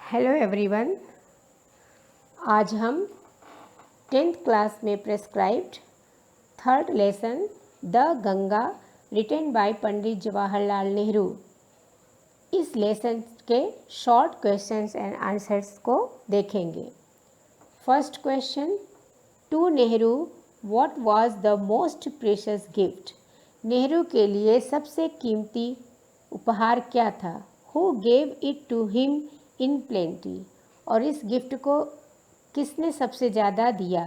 Hello everyone. आज हम 10th class में prescribed third lesson the Ganga written by Pandit Jawaharlal Nehru, इस लेसन के शॉर्ट क्वेश्चंस एंड आंसर्स को देखेंगे। First question, to Nehru what was the most precious gift? Nehru के लिए सबसे कीमती उपहार क्या था? Who gave it to him in plenty? और इस गिफ्ट को किसने सबसे ज़्यादा दिया?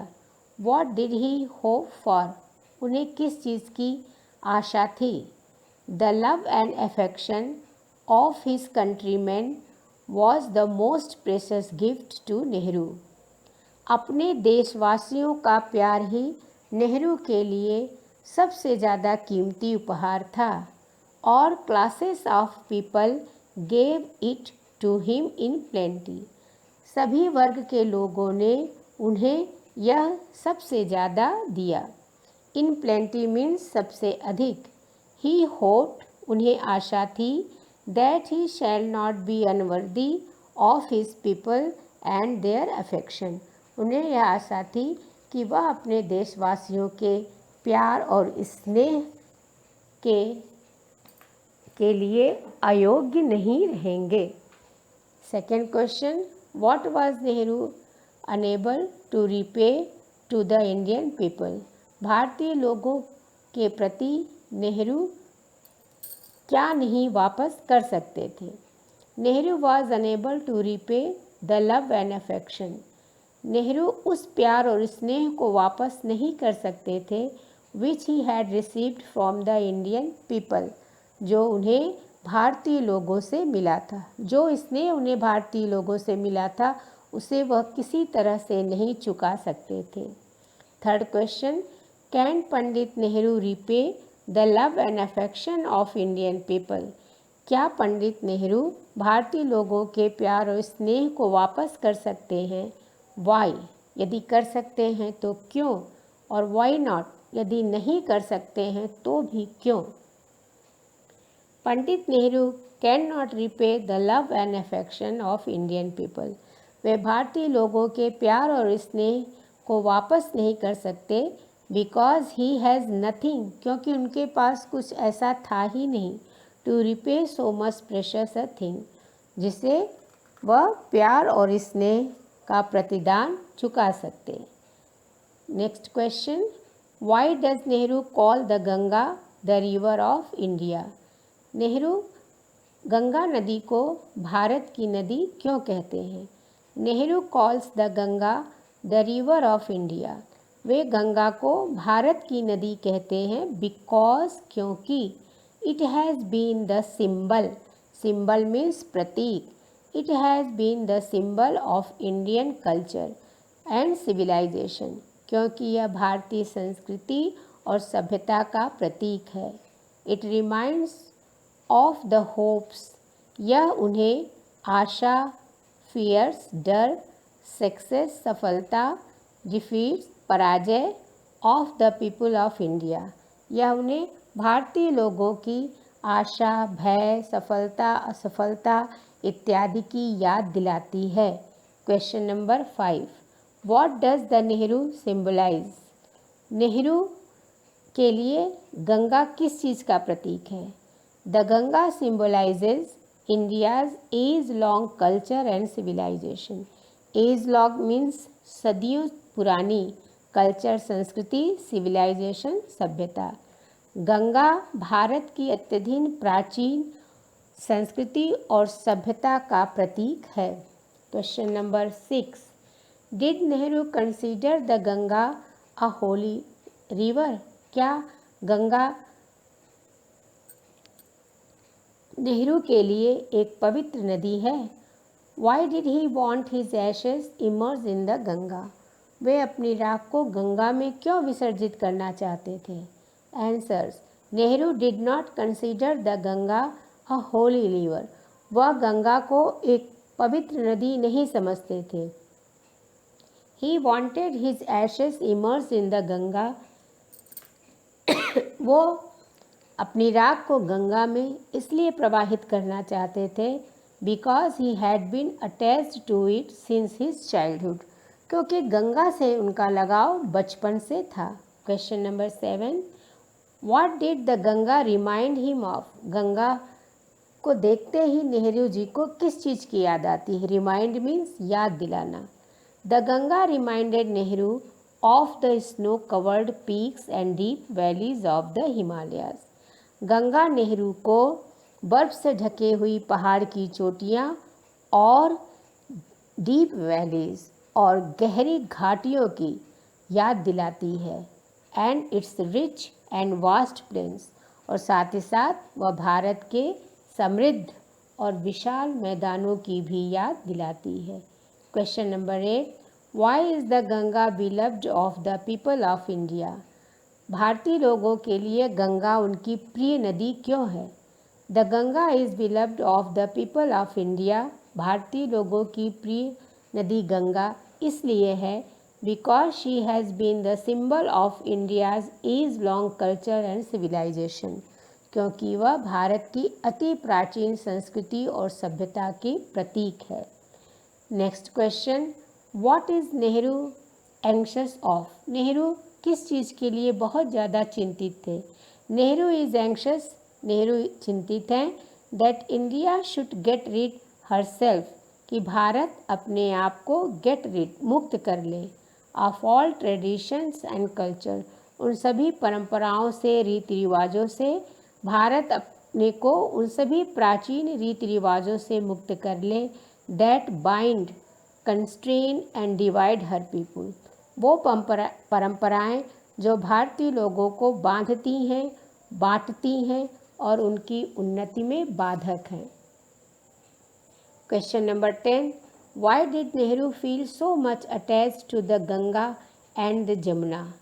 What did he hope for? उन्हें किस चीज़ की आशा थी? The love and affection of his countrymen was the most precious gift to Nehru. अपने देशवासियों का प्यार ही नेहरू के लिए सबसे ज़्यादा कीमती उपहार था। और classes of people gave it to him in plenty. सभी वर्ग के लोगों ने उन्हें यह सबसे ज़्यादा दिया। इन प्लेंटी मीन्स सबसे अधिक। ही होप्ड उन्हें आशा थी that he shall not be unworthy of his people and their affection. उन्हें यह आशा थी कि वह अपने देशवासियों के प्यार और स्नेह के लिए अयोग्य नहीं रहेंगे। Second question, what was Nehru unable to repay to the Indian people? भारतीय लोगों के प्रति नेहरू क्या नहीं वापस कर सकते थे? Nehru was unable to repay the love and affection. Nehru उस प्यार और स्नेह को वापस नहीं कर सकते थे which he had received from the Indian people, जो उन्हें भारतीय लोगों से मिला था। जो स्नेह उन्हें भारतीय लोगों से मिला था उसे वह किसी तरह से नहीं चुका सकते थे। Third question, can Pandit Nehru repay the love and affection of Indian people? क्या पंडित नेहरू भारतीय लोगों के प्यार और स्नेह को वापस कर सकते हैं? वाई, यदि कर सकते हैं तो क्यों? और वाई नॉट, यदि नहीं कर सकते हैं तो भी क्यों? Pandit Nehru can not repay the love and affection of Indian people. वे भारतीय लोगों के प्यार और स्नेह को वापस नहीं कर सकते बिकॉज ही हैज़ नथिंग, क्योंकि उनके पास कुछ ऐसा था ही नहीं, to repay so much precious a thing, जिसे वह प्यार और स्नेह का प्रतिदान चुका सकते। Next question, why does Nehru call the Ganga the river of India? Nehru Ganga नदी को भारत की नदी क्यों कहते हैं? Nehru calls the Ganga the river of India. वे गंगा को भारत की नदी कहते हैं बिकॉज, क्योंकि it has been the symbol, symbol means प्रतीक, it has been the symbol of Indian culture and civilisation, क्योंकि यह भारतीय संस्कृति और सभ्यता का प्रतीक है। It reminds of the hopes, यह उन्हें आशा, फियर्स डर, सक्सेस सफलता, डिफीट्स पराजय, of the people of India, यह उन्हें भारतीय लोगों की आशा, भय, सफलता, असफलता इत्यादि की याद दिलाती है। Question number 5, what does the Nehru symbolise? Nehru के लिए गंगा किस चीज़ का प्रतीक है? The Ganga symbolises India's age long culture and civilisation. Age long मीन्स सदियों पुरानी, कल्चर संस्कृति, सिविलाइजेशन सभ्यता। गंगा भारत की अत्यधिक प्राचीन संस्कृति और सभ्यता का प्रतीक है। Question number 6, did Nehru consider the Ganga a holy river? क्या गंगा नेहरू के लिए एक पवित्र नदी है? Why did he want his ashes emerge in the Ganga? वे अपनी राख को गंगा में क्यों विसर्जित करना चाहते थे? Answers, Nehru did not consider the Ganga a holy river. वह गंगा को एक पवित्र नदी नहीं समझते थे। He wanted his ashes emerge in the Ganga. वो अपनी राख को गंगा में इसलिए प्रवाहित करना चाहते थे because he had been attached to it since his childhood, क्योंकि गंगा से उनका लगाव बचपन से था। Question number 7, what did the Ganga remind him of? Ganga को देखते ही नेहरू जी को किस चीज़ की याद आती है? रिमाइंड मीन्स याद दिलाना। The Ganga reminded Nehru of the snow covered peaks and deep valleys of the Himalayas. Ganga Nehru को बर्फ से ढके हुई पहाड़ की चोटियाँ और डीप वैलीज और गहरी घाटियों की याद दिलाती है, and its rich and vast plains, और साथ ही साथ वह भारत के समृद्ध और विशाल मैदानों की भी याद दिलाती है। Question number 8, why is the Ganga beloved of the people of India? भारतीय लोगों के लिए गंगा उनकी प्रिय नदी क्यों है? The Ganga is beloved of the people of India. भारतीय लोगों की प्रिय नदी गंगा इसलिए है because she has been the symbol of India's age long culture and civilisation, क्योंकि वह भारत की अति प्राचीन संस्कृति और सभ्यता की प्रतीक है। Next question, what is Nehru anxious of? Nehru किस चीज़ के लिए बहुत ज़्यादा चिंतित थे? नेहरू इज़ एंक्शस, नेहरू चिंतित हैं that India should get rid herself, कि भारत अपने आप को गेट रिड मुक्त कर ले, of all traditions and culture, उन सभी परंपराओं से रीति रिवाजों से, भारत अपने को उन सभी प्राचीन रीति रिवाजों से मुक्त कर ले, that bind constrain and divide her people, वो परंपराएं जो भारतीय लोगों को बांधती हैं, बांटती हैं और उनकी उन्नति में बाधक हैं। Question number 10, why did Nehru feel so much attached to the Ganga and the Jamuna?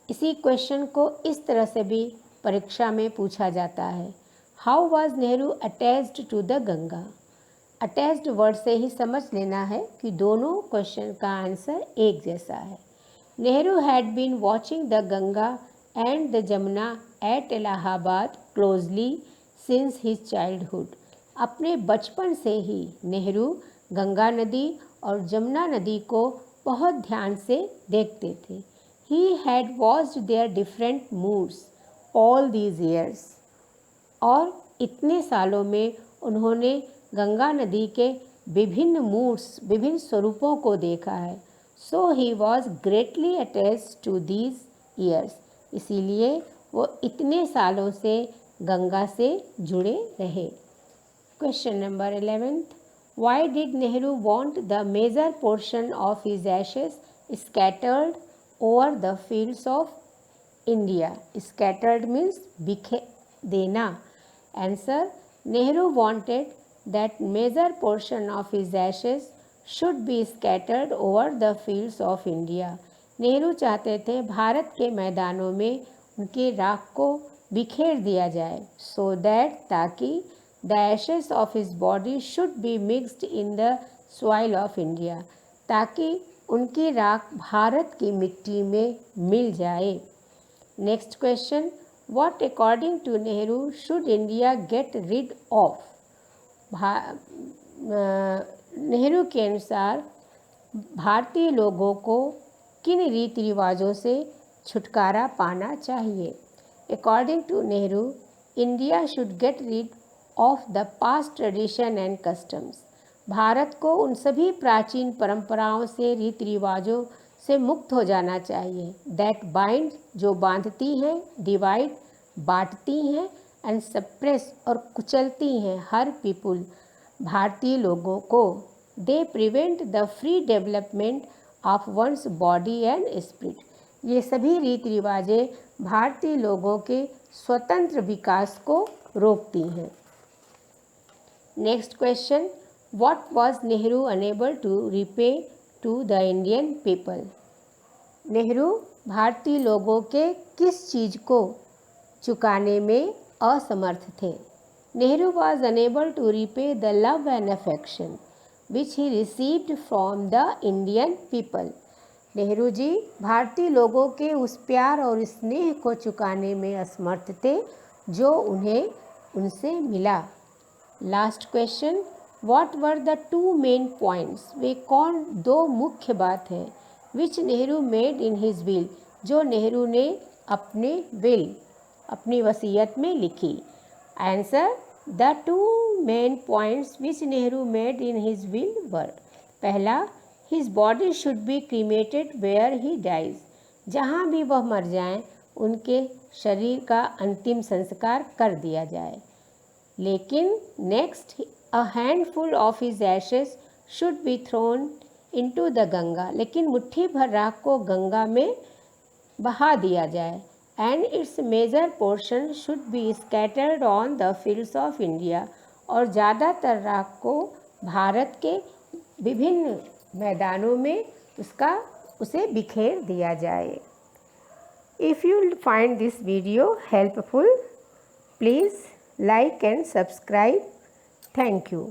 इसी क्वेश्चन को इस तरह से भी परीक्षा में पूछा जाता है, how was Nehru attached to the Ganga? Attached word से ही समझ लेना है कि दोनों क्वेश्चन का आंसर एक जैसा है। Nehru had been watching the Ganga and the Jamuna at Allahabad closely since his childhood. अपने बचपन से ही नेहरू गंगा नदी और जमुना नदी को बहुत ध्यान से देखते थे। He had watched their different moods all these years, और इतने सालों में उन्होंने गंगा नदी के विभिन्न मूड्स, विभिन्न स्वरूपों को देखा है। So he was greatly attached to these years, इसीलिए वो इतने सालों से गंगा से जुड़े रहे। Question number 11, why did Nehru want the major portion of his ashes scattered over the fields of India? Scattered means बिखे देना। Answer, Nehru wanted that major portion of his ashes should be scattered over the fields of India. Nehru चाहते थे भारत के मैदानों में उनके राख को बिखेर दिया जाए, so that ताकि the ashes of his body should be mixed in the soil of India, ताकि उनकी राख भारत की मिट्टी में मिल जाए। Next question, what according to Nehru should India get rid of? Nehru के अनुसार भारतीय लोगों को किन रीति रिवाजों से छुटकारा पाना चाहिए? According to Nehru, India should get rid of the past tradition and customs. Bharat को उन सभी प्राचीन परंपराओं से, रीति रिवाजों से मुक्त हो जाना चाहिए, दैट बाइंड, जो बांधती हैं, डिवाइड, बांटती हैं, एंड सप्रेस, और कुचलती हैं, हर पीपुल, भारतीय लोगों को, they prevent the free development of one's body and spirit. ये सभी रीति रिवाजें भारतीय लोगों के स्वतंत्र विकास को रोकती हैं। Next question, what was Nehru unable to repay to the Indian people? Nehru भारतीय लोगों के किस चीज़ को चुकाने में असमर्थ थे? Nehru was unable to repay the love and affection which he received from the Indian people. Nehru ji भारतीय लोगों के उस प्यार और स्नेह को चुकाने में असमर्थ थे जो उन्हें उनसे मिला। Last question, what were the two main points, वे कौन दो मुख्य बात हैं, which Nehru made in his will, जो नेहरू ने अपने विल अपनी वसीयत में लिखी। Answer, the two main points which Nehru made in his will were, पहला, his body should be cremated where he dies, जहाँ भी वह मर जाएं उनके शरीर का अंतिम संस्कार कर दिया जाए। लेकिन next, a handful of his ashes should be thrown into the Ganga, लेकिन मुट्ठी भर राख को गंगा में बहा दिया जाए। And its major portion should be scattered on the fields of India, और ज़्यादातर राख को भारत के विभिन्न मैदानों में उसे बिखेर दिया जाए। If you find this video helpful, please like and subscribe. Thank you.